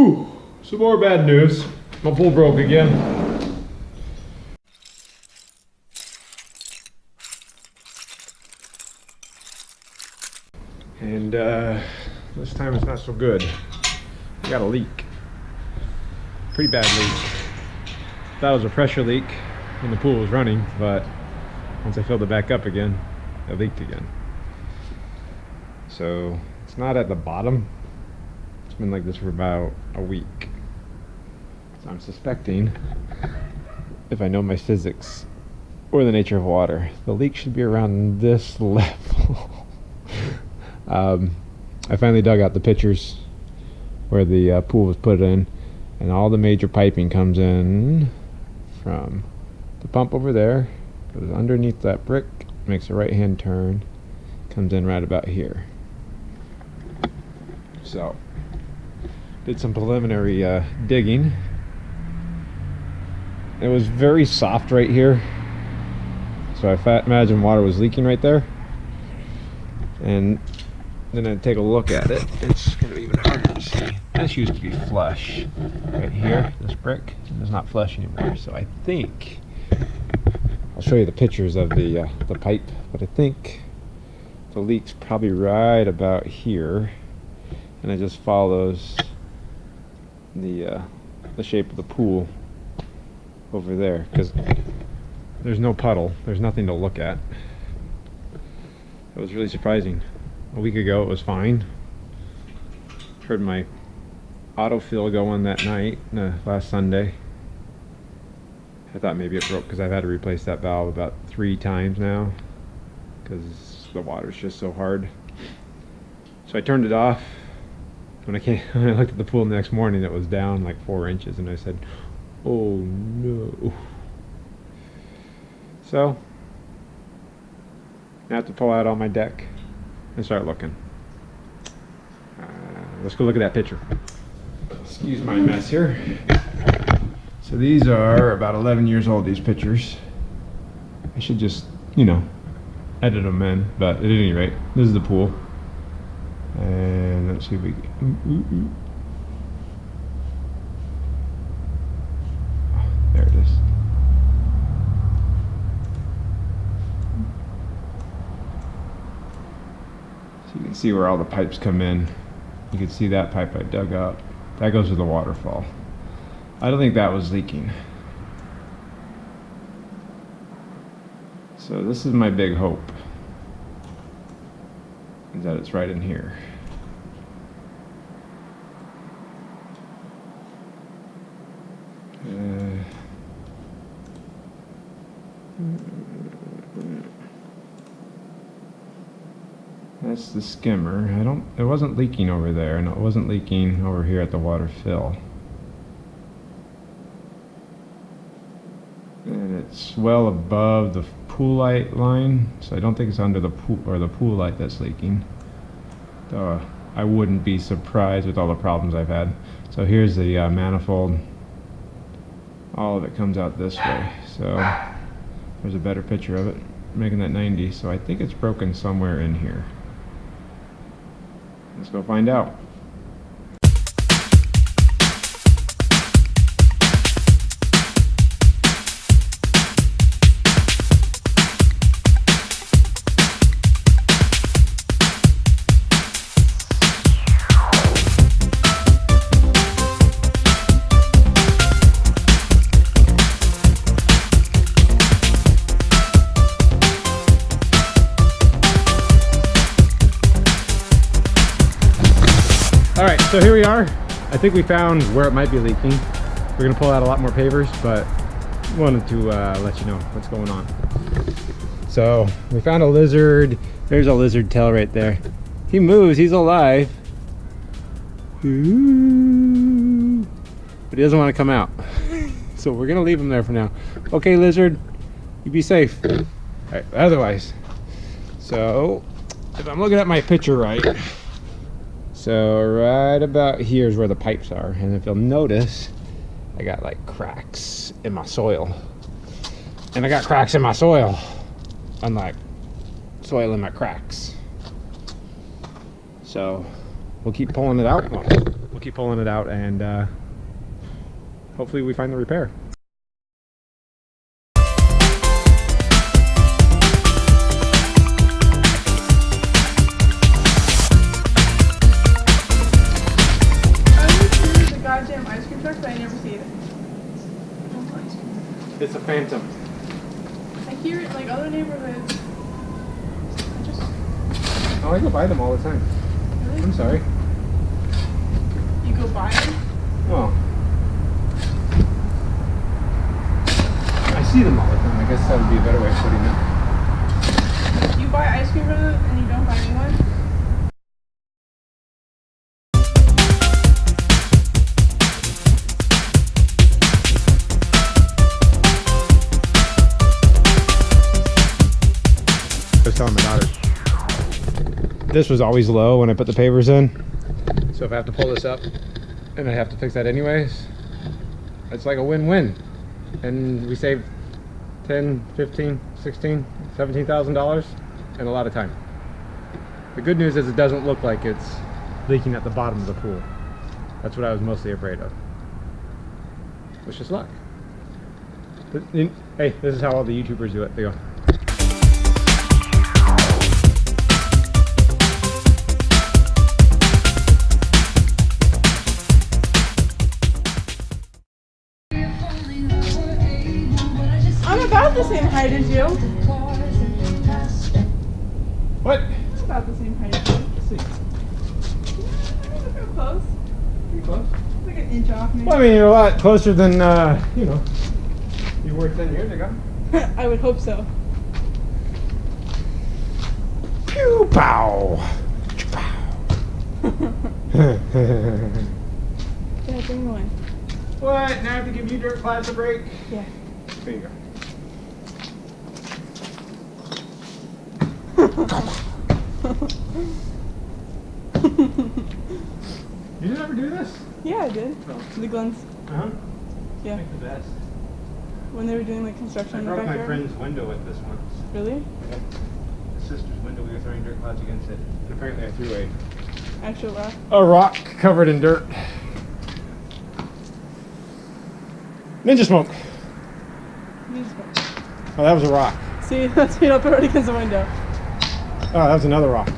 Whew, some more bad news. My pool broke again. And this time it's not so good. I got a leak. Pretty bad leak. Thought it was a pressure leak when the pool was running, but once I filled it back up again, it leaked again. So it's not at the bottom. It's been like this for about a week. So I'm suspecting, if I know my physics or the nature of water, the leak should be around this level. I finally dug out the pictures where the pool was put in, and all the major piping comes in from the pump over there, goes underneath that brick, makes a right hand turn, comes in right about here. So did some preliminary digging. It was very soft right here, so I imagine water was leaking right there. And then I take a look at it, it's going to be even harder to see. This used to be flush right here, this brick is not flush anymore. So I think, I'll show you the pictures of the pipe, but I think the leak's probably right about here, and it just follows the shape of the pool over there, because there's no puddle, there's nothing to look at. It was really surprising. A week ago it was fine. Heard my autofill going that night, last Sunday. I thought maybe it broke because I've had to replace that valve about 3 times now because the water's just so hard. So I turned it off. When I looked at the pool the next morning, it was down like 4 inches, and I said, oh no. So I have to pull out all my deck and start looking. Let's go look at that picture. Excuse my mess here. So these are about 11 years old, these pictures. I should just, you know, edit them in, but at any rate, this is the pool. And let's see if we can, there it is. So you can see where all the pipes come in. You can see that pipe I dug up. That goes to the waterfall. I don't think that was leaking. So this is my big hope, is that it's right in here. That's the skimmer. It wasn't leaking over there, and it wasn't leaking over here at the water fill. And it's well above the pool light line, so I don't think it's under the pool or the pool light that's leaking. Though I wouldn't be surprised with all the problems I've had. So here's the manifold. All of it comes out this way. So there's a better picture of it, making that 90. So I think it's broken somewhere in here. Let's go find out. Alright, so here we are. I think we found where it might be leaking. We're going to pull out a lot more pavers, but wanted to let you know what's going on. So we found a lizard. There's a lizard tail right there. He moves, he's alive. Ooh. But he doesn't want to come out. So we're going to leave him there for now. Okay, lizard, you be safe. Alright, otherwise. So if I'm looking at my picture right, so right about here is where the pipes are, and if you'll notice, I got like cracks in my soil. And I got cracks in my soil, unlike soil in my cracks. So we'll keep pulling it out. We'll we'll keep pulling it out, and hopefully we find the repair. Goddamn ice cream truck, but I never see it. It's a Phantom. I hear it in like other neighborhoods. Oh, I go by them all the time. Really? I'm sorry. You go buy them? Oh. I see them all the time. I guess that would be a better way of putting it. You buy ice cream from them and you don't buy anyone? I was telling my daughter, this was always low when I put the pavers in, so if I have to pull this up and I have to fix that anyways, it's like a win-win, and we save 10, 15, 16, $17,000 and a lot of time. The good news is it doesn't look like it's leaking at the bottom of the pool. That's what I was mostly afraid of. It's just luck. But, hey, this is how all the YouTubers do it. They go, I'm about the same height as you. what? It's about the same height as you. Let's see. Look how close. Pretty close. It's like an inch off me. Well, I mean, you're a lot closer than, you know, you were 10 years ago. I would hope so. Pew pow! Pow! Yeah, bring the one. What? Now I have to give you dirt class a break? Yeah. There you go. You didn't ever do this? Yeah, I did. Oh. The Glens. Uh-huh. Yeah. Like the best. When they were doing like construction I in the broke my backyard. friend's window with this once. Really? Yeah. His sister's window, we were throwing dirt clouds against it. And apparently I threw Actual rock. a rock covered in dirt. Ninja smoke. Oh, that was a rock. See, that's me up right against the window. Oh, that was another rock.